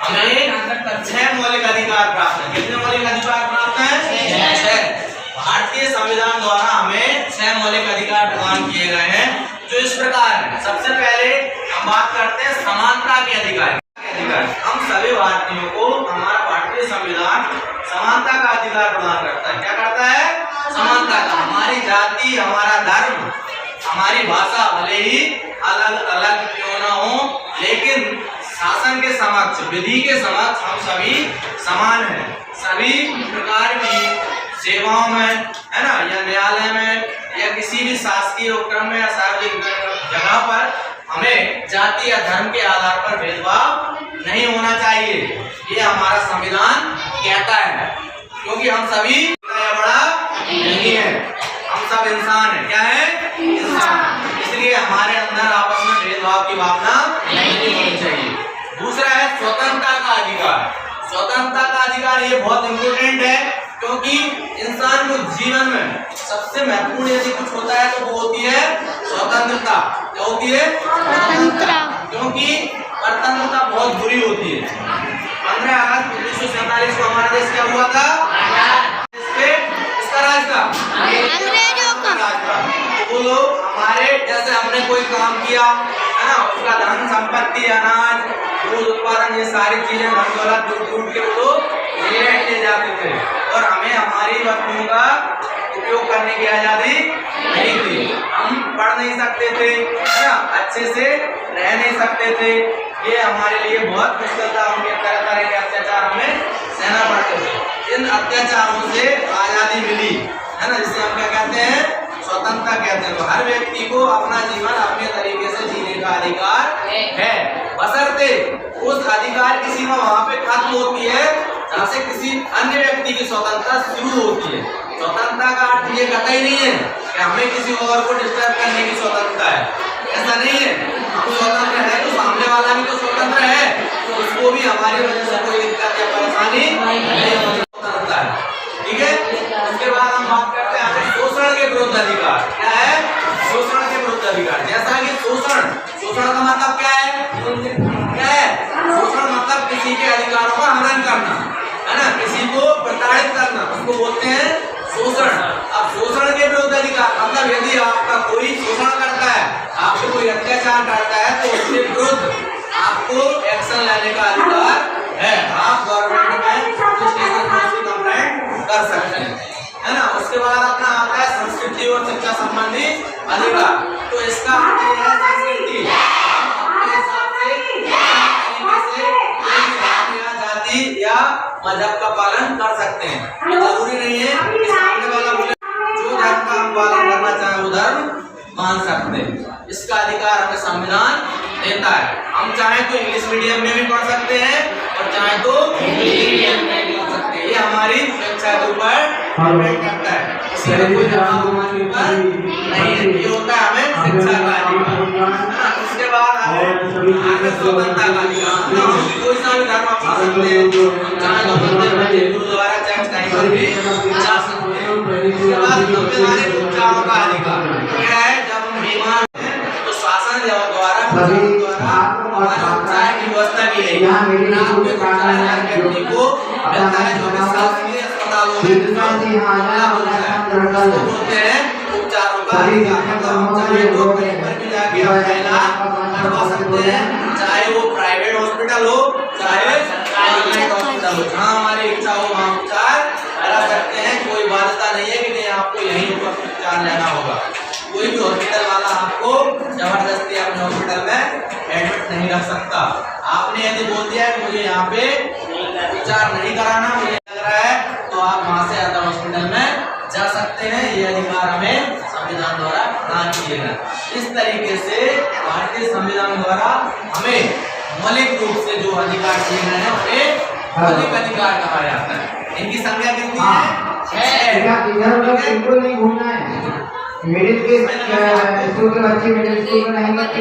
हमें 6 मौलिक अधिकार प्राप्त हैं। कितने मौलिक अधिकार प्राप्त हैं? 6। भारतीय संविधान द्वारा हमें 6 मौलिक अधिकार प्रदान किए गए हैं, जो इस प्रकार है। सबसे पहले हम बात करते हैं समानता के अधिकार। हम सभी भारतीयों को हमारा भारतीय संविधान समानता का अधिकार प्रदान करता है। क्या करता है? समानता का। हमारी जाति, हमारा धर्म, हमारी भाषा भले ही अलग अलग क्यों ना हो, लेकिन शासन के समक्ष, विधि के समक्ष हम सभी समान हैं। सभी प्रकार की सेवाओं में, है ना, या न्यायालय में या किसी भी शासकीय उपक्रम में या सार्वजनिक जगह पर हमें जाति या धर्म के आधार पर भेदभाव नहीं होना चाहिए। ये हमारा संविधान कहता है, क्योंकि हम सभी बड़ा नहीं है, हम सब इंसान हैं। क्या है? इंसान। इसलिए हमारे अंदर आपस में भेदभाव की भावना नहीं होनी चाहिए। दूसरा है स्वतंत्रता का अधिकार। स्वतंत्रता का अधिकार ये बहुत इम्पोर्टेंट है, क्योंकि इंसान को जीवन में सबसे महत्वपूर्ण यदि कुछ होता है तो वो होती है स्वतंत्रता। क्या होती है? स्वतंत्रता। क्योंकि परतंत्रता बहुत बुरी होती है। 15 अगस्त 1947 को हमारा देश क्या हुआ था? इसका राज था अंग्रेजों का। वो लोग हमारे जैसे हमने कोई काम किया, है ना, उसका धन संपत्ति, अनाज, दूध उत्पादन, ये सारी चीजें धन दौलत लूट के वो लोग इंग्लैंड ले जाते थे, और हमें हमारी वस्तुओं का उपयोग करने की आजादी नहीं थी। हम पढ़ नहीं सकते थे, है ना, अच्छे से रह नहीं सकते थे। ये हमारे लिए बहुत मुश्किल था। उनके तरह तरह के अत्याचार हमें सहना पड़ते थे। इन अत्याचारों से आजादी मिली, है ना, जिसे हम क्या कहते हैं? स्वतंत्रता कहते हैं। हर व्यक्ति को अपना जीवन अपने तरीके से जीने का अधिकार है, बशर्ते उस अधिकार की सीमा वहाँ पे खत्म होती है जहाँ से किसी अन्य व्यक्ति की स्वतंत्रता शुरू होती है। स्वतंत्रता का अर्थ ये कतई नहीं है कि हमें किसी और को डिस्टर्ब करने की स्वतंत्रता है, ऐसा नहीं है। हम स्वतंत्र है तो सामने वाला भी तो स्वतंत्र है, तो उसको भी हमारी वजह से कोई दिक्कत या परेशानी नहीं होनी। स्वतंत्रता है, ठीक है। उसके बाद हम बात करते हैं शोषण के विरुद्ध अधिकार। क्या है? शोषण के विरुद्ध अधिकार। जैसा कि शोषण का मतलब क्या है? क्या है? शोषण मतलब किसी के अधिकारों का हनन करना, है ना, किसी को प्रताड़ित करना, उसको बोलते हैं शोषण। अब शोषण के विरुद्ध अधिकार मतलब यदि आपका कोई शोषण करता है, आपको कोई अत्याचार करता है, तो उसके विरुद्ध आपको एक्शन लेने का अधिकार है। आप गवर्नमेंट में कंप्लेंट कर सकते हैं, है ना। उसके बाद अपना आता है संस्कृति और शिक्षा संबंधी अधिकार। तो इसका अर्थ ये है संस्कृति, अपने हिसाब से जाति या मजहब का पालन कर सकते हैं। ये जरूरी नहीं है कि सामने वाला बोले जो धर्म का हम पालन करना चाहे वो धर्म मान सकते हैं। इसका अधिकार हमें संविधान देता है। हम चाहे तो इंग्लिश मीडियम में भी पढ़ सकते हैं और चाहे तो हिंदी मीडियम में भी पढ़ सकते हैं। ये हमारी शिक्षा के ऊपर डिपेंड करता है, इसका कोई दबाव हमारे ऊपर नहीं है। ये होता है हमें शिक्षा का अधिकार। उसके बाद आगे स्वतंत्रता का अधिकार। कोई सा भी धर्म अपना सकते हैं, चाहे तो मंदिर में गुरुद्वारा चर्च कहीं पर भी जा सकते हैं। उसके बाद संवैधानिक उपचारों का अधिकार क्या है? जब हम बीमार हैं तो शासन द्वारा उपचार की व्यवस्था की है। व्यक्ति को मिलता है जो शासकीय अस्पतालों में बोलते हैं उपचारों का अधिकार। चाहे वो कहीं पर भी जाके अपना इलाज करवा सकते हैं, चाहे वो प्राइवेट हॉस्पिटल हो चाहे गवर्नमेंट हॉस्पिटल हो, जहाँ हमारी इच्छा हो वहाँ उपचार करा सकते हैं। कोई बाध्यता नहीं है कि नहीं आपको यहीं पर उपचार लेना होगा। कोई भी हॉस्पिटल वाला आपको जबरदस्ती अपने हॉस्पिटल में एडमिट नहीं रख सकता। आपने यदि बोल दिया है मुझे यहाँ पे उपचार नहीं कराना, मुझे लग रहा है, तो आप वहाँ से अदर हॉस्पिटल में जा सकते हैं। ये अधिकार हमें संविधान द्वारा प्रदान किए गए। इस तरीके से भारतीय संविधान द्वारा हमें मौलिक रूप से जो अधिकार दिए गए हैं उन्हें मौलिक अधिकार कहा जाता है। इनकी संख्या कितनी है? 6। बिल्कुल नहीं घूमना है। मिडिल के स्कूल के बच्चे मिडिल स्कूल में नहीं